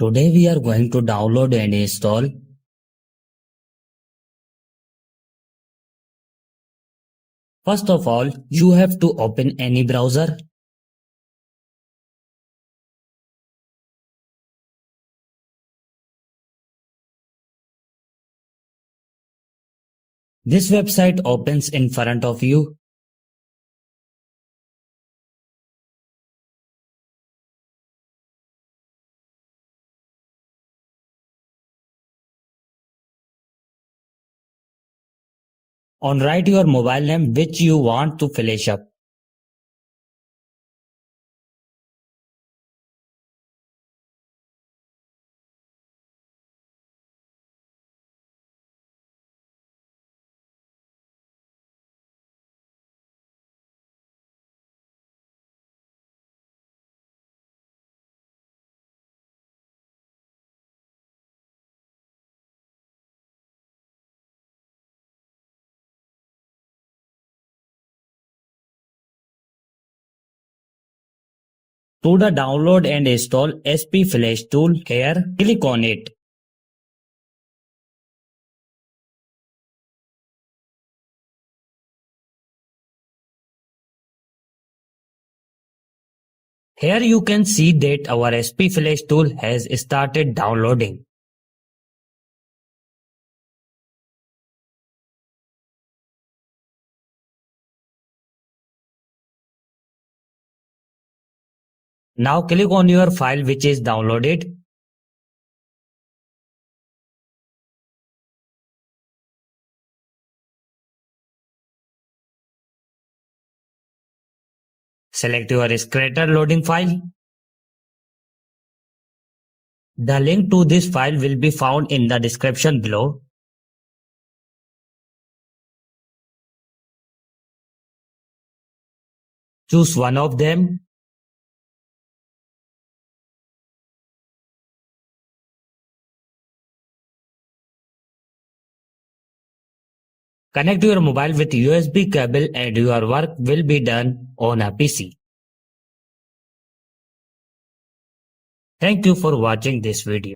Today we are going to download and install. First of all, you have to open any browser. This website opens in front of you. On write your mobile name which you want to flash up. To the download and install SP Flash tool, here click on it. Here you can see that our SP Flash tool has started downloading. Now click on your file which is downloaded. Select your Scratter loading file. The link to this file will be found in the description below. Choose one of them. Connect your mobile with USB cable and your work will be done on a PC. Thank you for watching this video.